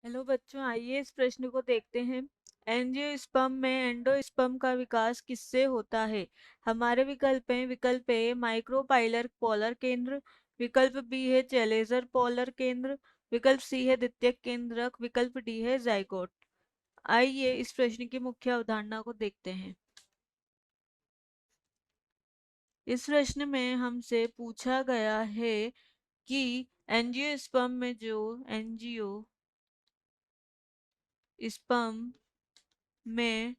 Hello बच्चों, आइए इस प्रश्न को देखते हैं। एंजियोस्पर्म में एंडोस्पर्म का विकास किससे होता है? हमारे विकल्प हैं। विकल्प ए माइक्रोपाइलर पोलर केंद्र, विकल्प बी है चेलेजर पोलर केंद्र, विकल्प सी है द्वितीयक केंद्रक, विकल्प डी है जाइगोट। आइए इस प्रश्न की मुख्य अवधारणा को देखते हैं। इस प्रश्न में हमसे पूछा गया है कि एंजियोस्पर्म में जो एंजियोस्पर्म में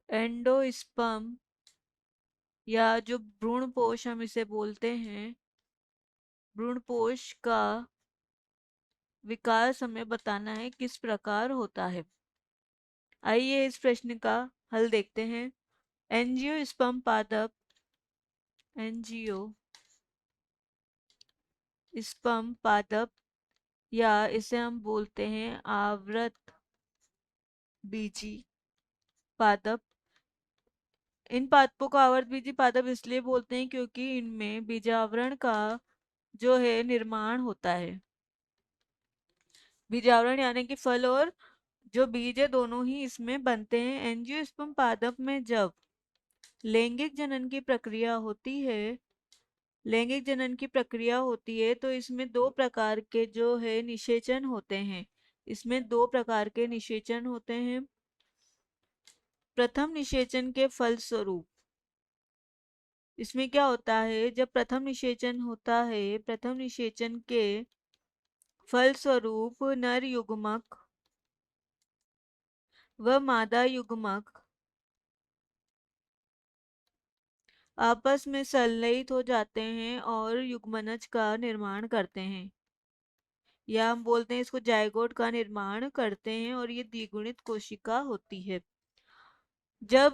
एंडोस्पर्म या जो भ्रूणपोष हम इसे बोलते हैं, भ्रूणपोष का विकास हमें बताना है किस प्रकार होता है। आइए इस प्रश्न का हल देखते हैं। एंजियोस्पर्म पादप एंजियोस्पर्म पादप या इसे हम बोलते हैं आवृत बीजी पादप। इन पादपों को आवर्त बीजी पादप इसलिए बोलते हैं क्योंकि इनमें बीजावरण का जो है निर्माण होता है। बीजावरण यानी कि फल और जो बीज है दोनों ही इसमें बनते हैं। एंजियोस्पर्म पादप में जब लैंगिक जनन की प्रक्रिया होती है, लैंगिक जनन की प्रक्रिया होती है तो इसमें दो प्रकार के जो है निषेचन होते हैं। इसमें दो प्रकार के निषेचन होते हैं। प्रथम निषेचन के फलस्वरूप इसमें क्या होता है, जब प्रथम निषेचन होता है, प्रथम निषेचन के फलस्वरूप नर युग्मक व मादा युग्मक आपस में संलयित हो जाते हैं और युग्मनज का निर्माण करते हैं, या हम बोलते हैं इसको जायगोट का निर्माण करते हैं, और ये द्विगुणित कोशिका होती है। जब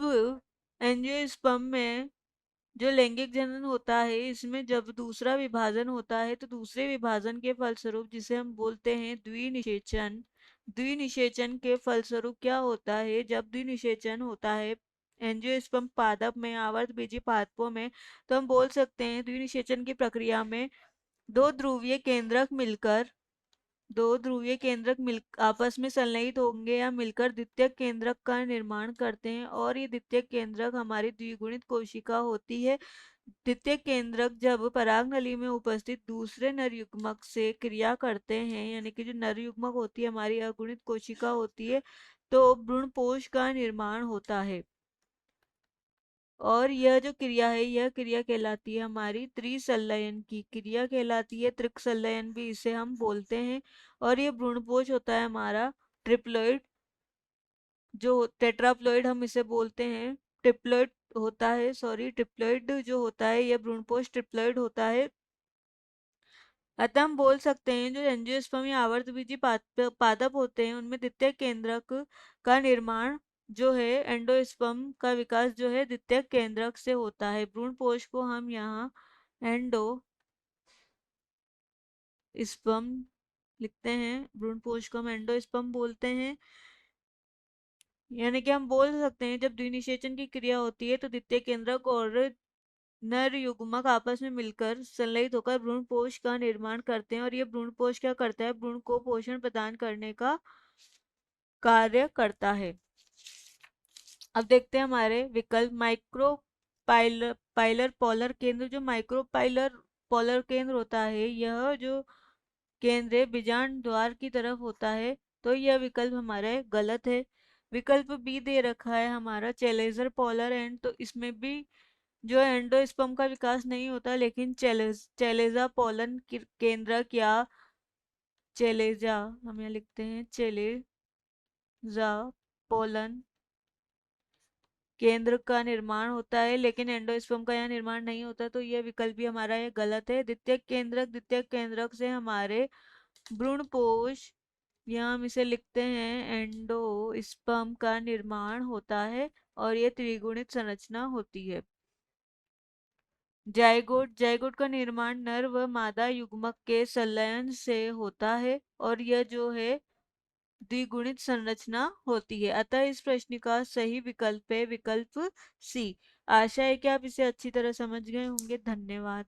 एंजियोस्पर्म में जो लैंगिक जनन होता है, इसमें जब दूसरा विभाजन होता है तो दूसरे विभाजन के फलस्वरूप जिसे हम बोलते हैं द्विनिषेचन, द्विनिषेचन के फलस्वरूप क्या होता है, जब द्विनिषेचन होता है एंजियोस्पर्म पादप में, आवर्त बीजी पादपों में, तो हम बोल सकते हैं द्विनिषेचन की प्रक्रिया में दो ध्रुवीय केंद्रक मिल आपस में संलयित होंगे या मिलकर द्वितीयक केंद्रक का निर्माण करते हैं, और ये द्वितीयक केंद्रक हमारी द्विगुणित कोशिका होती है। द्वितीयक केंद्रक जब पराग नली में उपस्थित दूसरे नर युग्मक से क्रिया करते हैं, यानी कि जो नर युग्मक होती है हमारी अगुणित कोशिका होती है, तो भ्रूणपोष का निर्माण होता है। और यह जो क्रिया है, यह क्रिया कहलाती है हमारी त्रिसंलयन की क्रिया कहलाती है। त्रिकसंलयन भी इसे हम बोलते हैं। और ये भ्रूणपोष होता है हमारा ट्रिप्लोइड, जो टेट्राप्लोइड हम इसे बोलते हैं, ट्रिप्लोइड होता है, सॉरी ट्रिप्लोइड जो होता है यह भ्रूणपोष ट्रिप्लोइड होता है। अतः हम बोल सकते हैं जो एंजियोस्पर्म या आवर्तबीजी पादप होते हैं उनमें द्वितीयक केंद्रक का निर्माण जो है, एंडोस्पर्म का विकास जो है द्वितीयक केंद्रक से होता है। भ्रूणपोष को हम यहाँ एंडोस्पर्म लिखते हैं, भ्रूणपोष को हम एंडोस्पर्म बोलते हैं। यानी कि हम बोल सकते हैं जब द्विनिषेचन की क्रिया होती है तो द्वितीयक केंद्रक और नर युग्मक आपस में मिलकर संलयित होकर भ्रूणपोष का निर्माण करते हैं, और ये भ्रूणपोष क्या करता है, भ्रूण को पोषण प्रदान करने का कार्य करता है। अब देखते हैं हमारे विकल्प। पाइलर पोलर केंद्र, जो माइक्रोपाइलर पोलर केंद्र होता है, यह जो केंद्र बीजांड द्वार की तरफ होता है, तो यह विकल्प हमारे गलत है। विकल्प बी दे रखा है हमारा चेलेजर पोलर एंड, तो इसमें भी जो एंडोस्पर्म का विकास नहीं होता, लेकिन चेलेजा पोलन केंद्रक या चेलेजा, हम यहाँ लिखते हैं चेलेजा पोलन केंद्र का निर्माण होता है, लेकिन एंडोस्पर्म का यहाँ निर्माण नहीं होता, तो यह विकल्प भी हमारा ये गलत है। द्वितीयक केंद्रक से हमारे भ्रूणपोष, यहाँ हम इसे लिखते हैं एंडोस्पर्म का निर्माण होता है, और यह त्रिगुणित संरचना होती है। जायगोट का निर्माण नर व मादा युग्मक के संलयन से होता है, और यह जो है द्विगुणित संरचना होती है। अतः इस प्रश्न का सही विकल्प है विकल्प सी। आशा है कि आप इसे अच्छी तरह समझ गए होंगे। धन्यवाद।